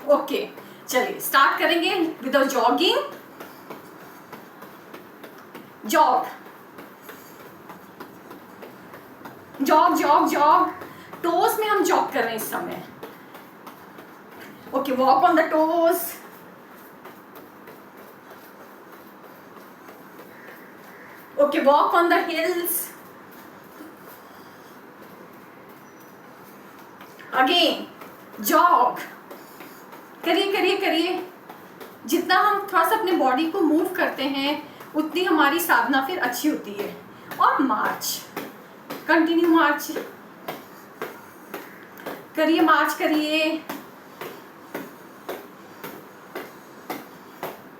Okay, चलिए start करेंगे with jogging. Jog jog jog jog, toes में हम जॉग कर रहे हैं इस समय। Okay, walk on the toes. Okay, walk on the hills. Again jog, करिए करिए करिए। जितना हम थोड़ा सा अपने बॉडी को मूव करते हैं उतनी हमारी साधना फिर अच्छी होती है। और मार्च, कंटिन्यू मार्च करिए, मार्च करिए।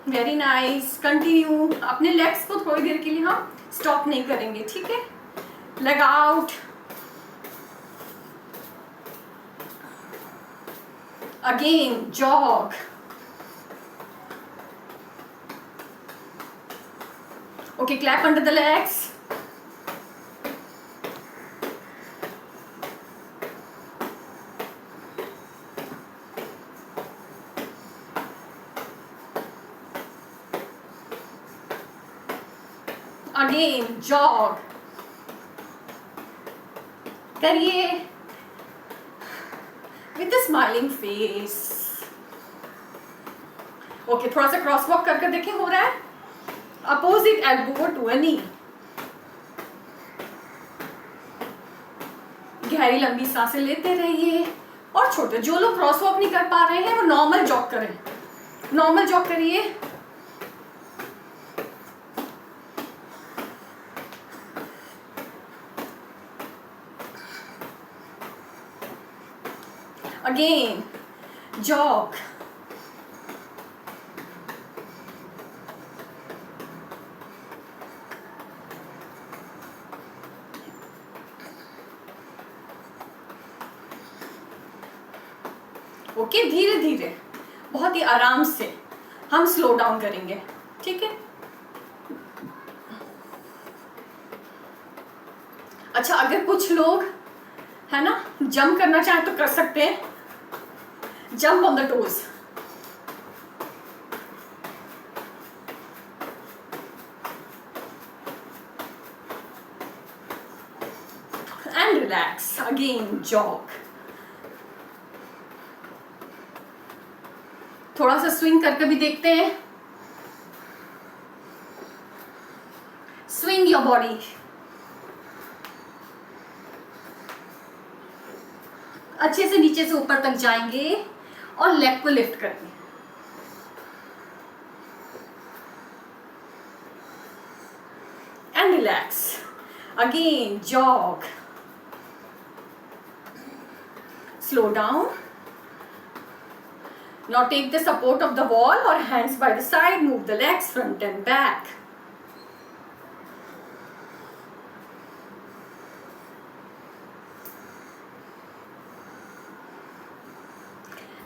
Very nice, continue. अपने लेग्स को थोड़ी देर के लिए हम स्टॉप नहीं करेंगे, ठीक है। Leg out. Again jog. Okay, clap under the legs. Again jog करिए with a smiling face. Okay, थोड़ा सा क्रॉस वॉक करके देखें, हो रहा है। Opposite elbow to a knee. गहरी लंबी सांसें लेते रहिए और छोटे। जो लोग क्रॉस वॉक नहीं कर पा रहे हैं वो नॉर्मल जॉग करें। नॉर्मल जॉग करिए। Again jog. ओके, धीरे धीरे, बहुत ही आराम से हम स्लो डाउन करेंगे, ठीक है। अच्छा, अगर कुछ लोग है ना जंप करना चाहें तो कर सकते हैं। Jump on the toes. And relax. Again jog. थोड़ा सा स्विंग करके भी देखते हैं। Swing your body. अच्छे से नीचे से ऊपर तक जाएंगे और लेग को लिफ्ट करेंगे। And relax. Again jog. Slow down. Now take the support of the wall or hands by the side. Move the legs front and back.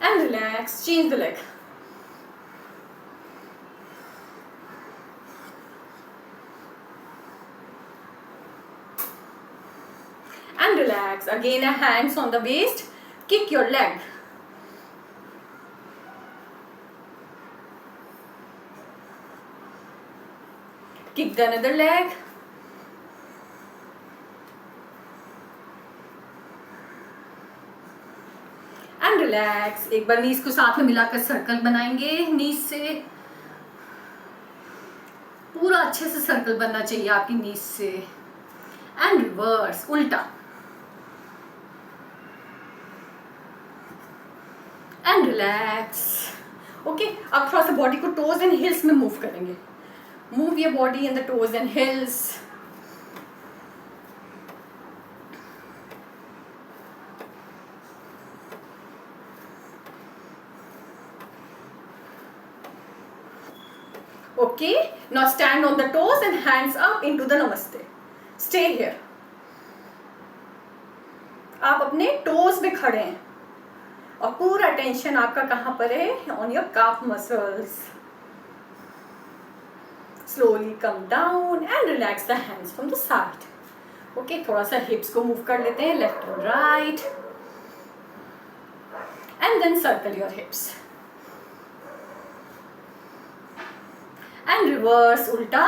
And relax. Change the leg. And relax. Again, hands on the waist. Kick your leg. Kick the another leg. And relax. एक बार नीज को साथ में मिलाकर circle बनाएंगे। नीज से पूरा अच्छे से सर्कल बनना चाहिए आपकी नीज से। एंड रिवर्स, उल्टा। And relax. ओके, अब थोड़ा सा बॉडी को टोज एंड हिल्स में मूव करेंगे। Move your body in the toes and heels. Okay, now stand on the toes and hands up into the namaste. Stay here. आप अपने toes में खड़े हैं और पूरा टेंशन आपका कहां पर है? On your calf muscles. Slowly come down and relax the hands from the side. Okay, थोड़ा सा hips को move कर लेते हैं, left and right, and then circle your hips. And reverse उल्टा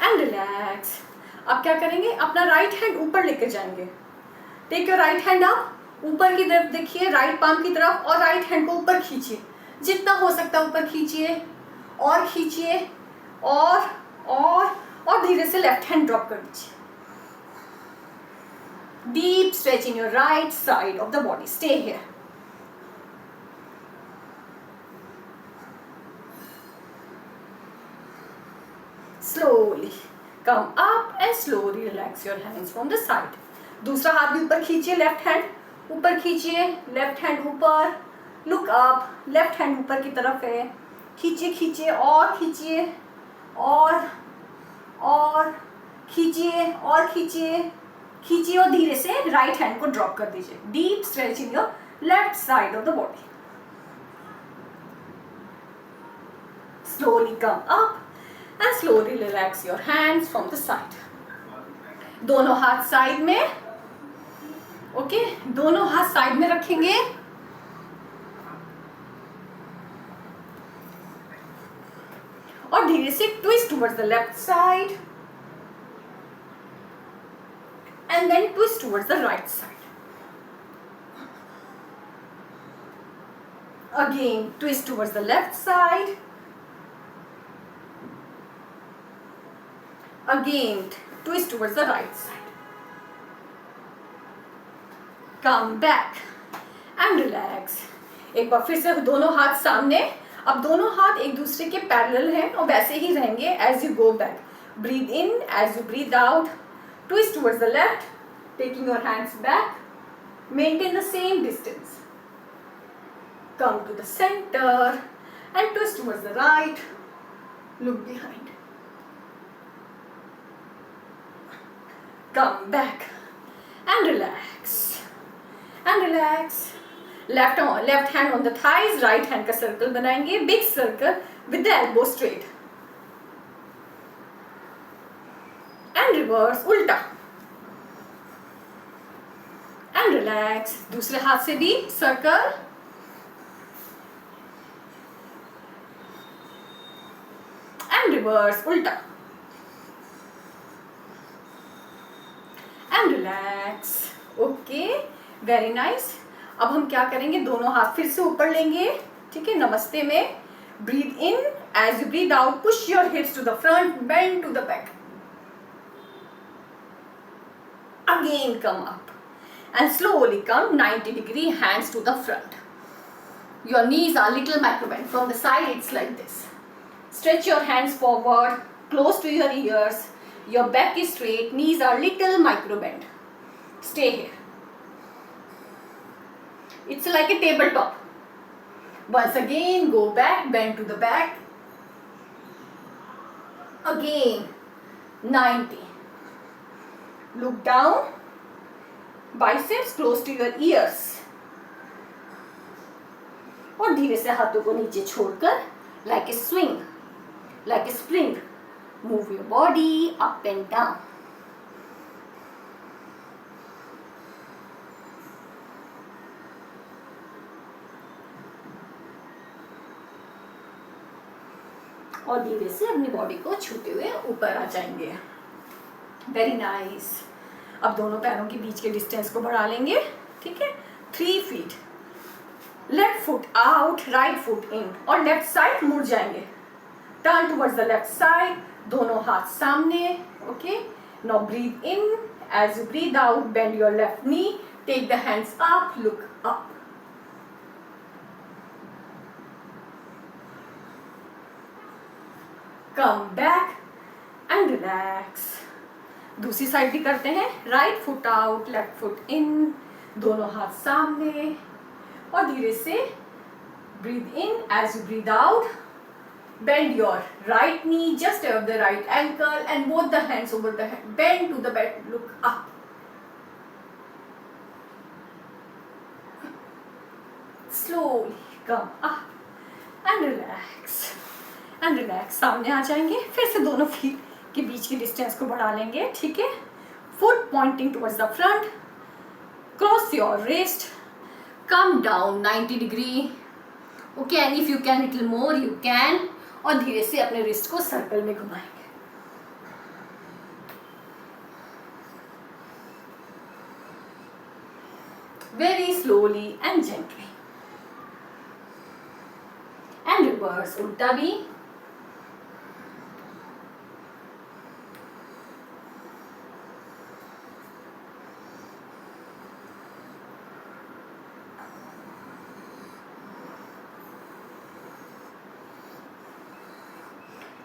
एंड रिलैक्स। अब क्या करेंगे, अपना राइट हैंड ऊपर लेकर जाएंगे। Take your right hand up, ऊपर की तरफ देखिए, राइट पाम की तरफ, और राइट हैंड को ऊपर खींचिए, जितना हो सकता है ऊपर खींचिए और खींचिए, और धीरे से लेफ्ट हैंड ड्रॉप कर दीजिए। Deep stretch in your right side of the body, stay here. Slowly come up and slowly relax your hands from the side. दूसरा हाथ भी ऊपर खींचिए, लेफ्ट हैंड ऊपर खींचिए, लेफ्ट हैंड ऊपर, लुक अप, लेफ्ट हैंड ऊपर की तरफ है, खींचिए खींचिए और खींचिए, और खींचिए और खींचिए खींचिए, और धीरे से राइट हैंड को ड्रॉप कर दीजिए। Deep stretch in your left side of the body. Slowly come up and slowly relax your hands from the side. दोनों हाथ साइड में, ओके, दोनों हाथ साइड में रखेंगे, और धीरे से twist towards the left side and then twist towards the right side. Again twist towards the left side, again twist towards the right side. Come back and relax. एक बार फिर से दोनों हाथ सामने। अब दोनों हाथ एक दूसरे के पैरेलल हैं और वैसे ही रहेंगे as you go back. Breathe in as you breathe out. Twist towards the left, taking your hands back. Maintain the same distance. Come to the center and twist towards the right. Look behind. Come back and relax and relax. Left hand on the thighs, right hand का circle बनाएंगे, big circle with the elbow straight. And reverse उल्टा and relax. दूसरे हाथ से भी circle and reverse उल्टा and relax. Okay, very nice. अब हम क्या करेंगे, दोनों हाथ फिर से ऊपर लेंगे, ठीक है, नमस्ते में। Breathe in as you breathe out, push your hips to the front, bend to the back. Again come up and slowly come 90 degree, hands to the front. Your knees are little micro bend. From the side it's like this. Stretch your hands forward, close to your ears. Your back is straight, knees are little micro bend. Stay here. It's like a tabletop. Once again, go back, bend to the back. Again, 90. Look down. Biceps close to your ears. और धीरे से हाथों को नीचे छोड़कर, like a swing, like a spring, move your body up and down. और धीरे से अपनी बॉडी को छूते हुए ऊपर आ जाएंगे। Very nice. अब दोनों पैरों के बीच के डिस्टेंस को बढ़ा लेंगे, ठीक है, 3 feet. Left foot out, right foot in, और लेफ्ट साइड मुड़ जाएंगे। Turn towards the left side, दोनों हाथ सामने, okay. Now breathe in as you breathe out, bend your left knee, take the hands up, look up. Come back and relax. दूसरी side भी करते हैं। Right foot out, left foot in, दोनों हाथ सामने, और धीरे से breathe in as you breathe out, bend your right knee just above the right ankle and both the hands over the head, bend to the back, look up. Slowly come up and relax and relax. सामने आ जाएंगे, फिर से दोनों feet के बीच की distance को बढ़ा लेंगे, ठीक है। Foot pointing towards the front, cross your wrist, come down 90 degree, okay, and if you can little more you can. और धीरे से अपने रिस्ट को सर्कल में घुमाएंगे। Very slowly and gently. And reverse, उल्टा भी।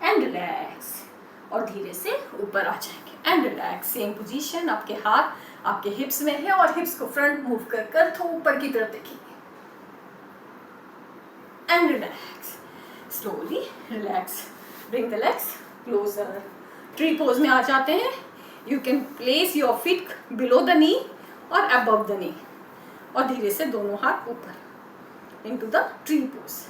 एंड रिलैक्स, और धीरे से ऊपर आ जाएंगे। एंड रिलैक्स, सेम पोजीशन, आपके हाथ आपके हिप्स में है और हिप्स को फ्रंट मूव कर कर थोड़ा ऊपर की तरफ देखेंगे। And relax, slowly relax, bring the legs closer. Tree pose में आ जाते हैं। You can place your feet below the knee और अबव द नी, और धीरे से दोनों हाथ ऊपर इनटू द ट्री पोज।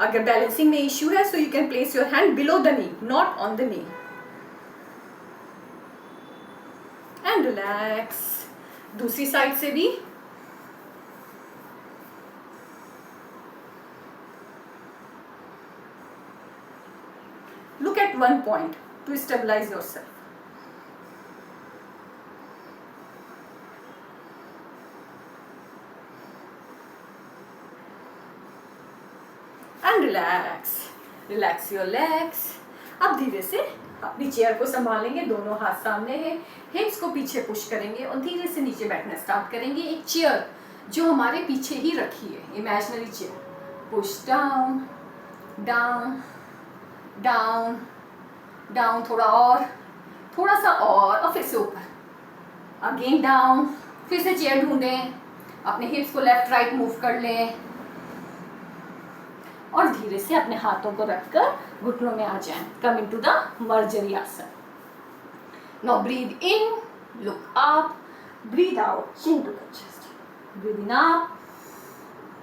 अगर बैलेंसिंग में इश्यू है, so you can place your hand below the knee, not on the knee. And relax, दूसरी साइड से भी। Look at one point to stabilize yourself. And relax, relax your legs. अब धीरे से अपनी चेयर को संभालेंगे, दोनों हाथ सामने हैं, हिप्स को पीछे पुश करेंगे और धीरे से नीचे बैठना स्टार्ट करेंगे। एक चेयर जो हमारे पीछे ही रखी है, imaginary chair. Push down down down down, थोड़ा सा और फिर से ऊपर। अगेन डाउन, फिर से चेयर ढूंढें, अपने हिप्स को लेफ्ट राइट मूव कर लें और धीरे से अपने हाथों को रखकर घुटनों में आ जाएं। Come into the marjari asana. Now breathe in, look up, breathe out, chin to the chest. Breathe in up,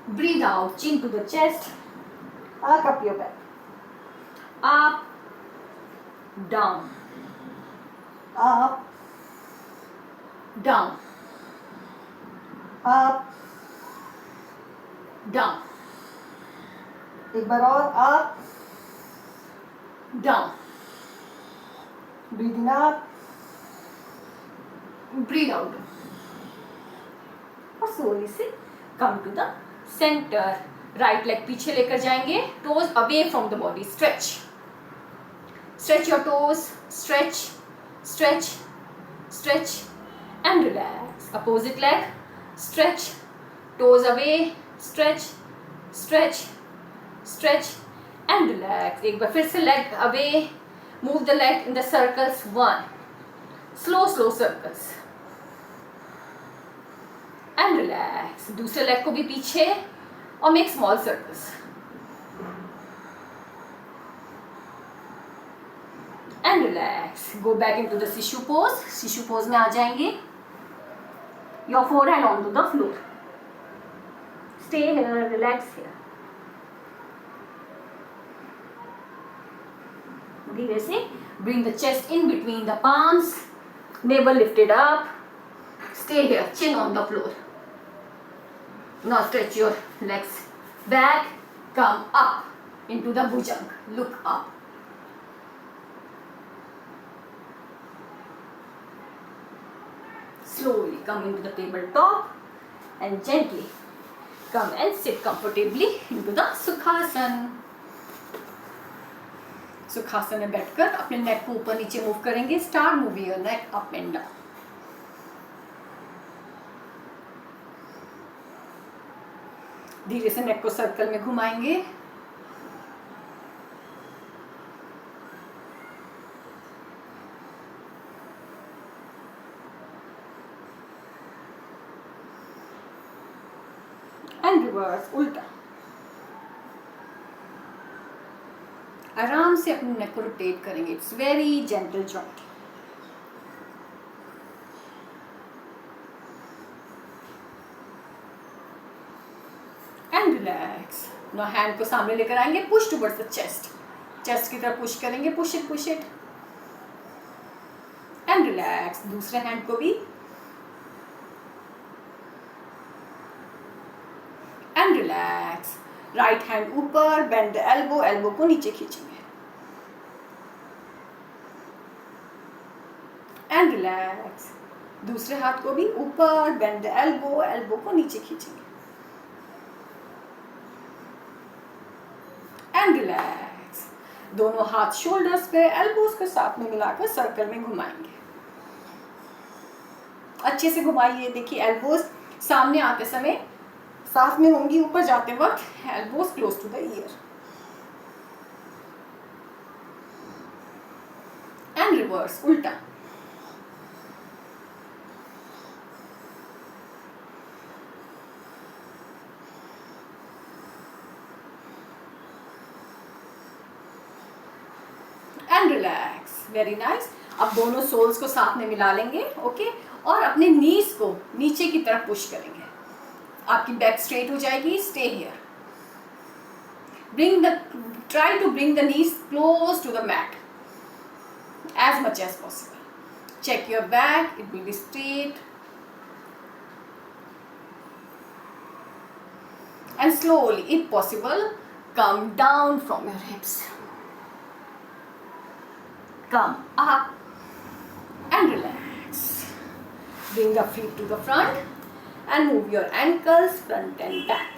breathe out, chin to the chest. Arc up your back. Up, down, up, down, up, down. एक बार और, up, down. Breathe in up, breathe out. और slowly से come to the center. Right leg पीछे लेकर जाएंगे, toes away from the body, stretch, stretch your toes, stretch stretch stretch and relax. Opposite leg, stretch, toes away, stretch stretch stretch and relax. एक बार फिर से leg away, move the leg in the circles, 1 slow circles and relax. दूसरे leg को भी पीछे और make small circles and relax. Go back into the शिशु pose. शिशु पोज में आ जाएंगे. Your forehead on to the floor. Stay here, relax here. धीरे से bring the chest in between the palms, navel lifted up. Stay here, chin on the floor. Now stretch your legs back, come up into the bhujang, look up. Slowly come into the tabletop and gently come and sit comfortably into the Sukhasana. सुखासन में बैठकर अपने नेक को ऊपर नीचे move करेंगे. Start moving your neck up and down. धीरे से नेक को सर्कल में घुमाएंगे. एंड रिवर्स, उल्टा. आराम से अपने नेक को रोटेट करेंगे. It's very gentle joint. And relax. Now hand को सामने लेकर आएंगे. Push towards the chest. Chest की तरफ पुश करेंगे. Push it and relax. दूसरे हैंड को भी एंड रिलैक्स. राइट हैंड ऊपर, बेंड द एल्बो, एल्बो को नीचे खींचेंगे एंड रिलैक्स. दूसरे हाथ को भी ऊपर, बेंड द एल्बो, एल्बो को नीचे खींचेंगे एंड रिलैक्स. दोनों हाथ शोल्डर्स पे, एल्बोस को साथ में मिलाकर सर्कल में घुमाएंगे. अच्छे से घुमाइए. देखिए एल्बोस सामने आते समय साथ में होंगी, ऊपर जाते वक्त elbows close to the ear. And reverse, उल्टा. And relax. Very nice. अब दोनों सोल्स को साथ में मिला लेंगे. ओके. और अपने नीज को नीचे की तरफ पुश करेंगे. आपकी बैक स्ट्रेट हो जाएगी. Stay here. Try to bring the knees close to the mat as much as possible. Check your back, it will be straight. And slowly, if possible, come down from your hips. Come up and relax. Bring the feet to the front and move your ankles front and back.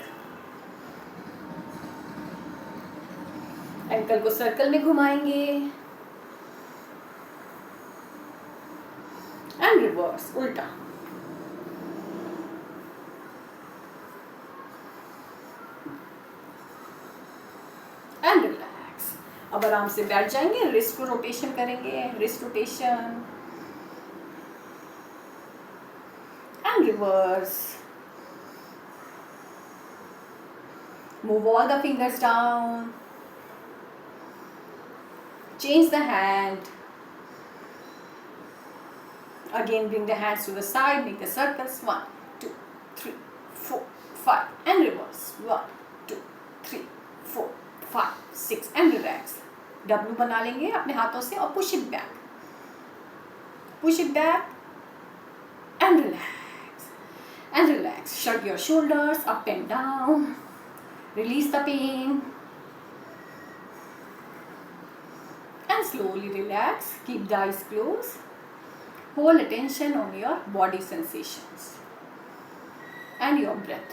Ankle को circle में घुमाएंगे and reverse, उल्टा. And relax. अब आराम से बैठ जाएंगे. Wrist को रोटेशन करेंगे. Wrist rotation and reverse. Move all the fingers down. Change the hand. Again bring the hands to the side, make the circles. 1, 2, 3, 4, 5 and reverse. 1, 2, 3, 4, 5, 6 and relax. W बना लेंगे अपने हाथों से और push it back. Push it back and relax. And relax. Shrug your shoulders up and down. Release the pain. And slowly relax. Keep the eyes closed. Hold attention on your body sensations and your breath.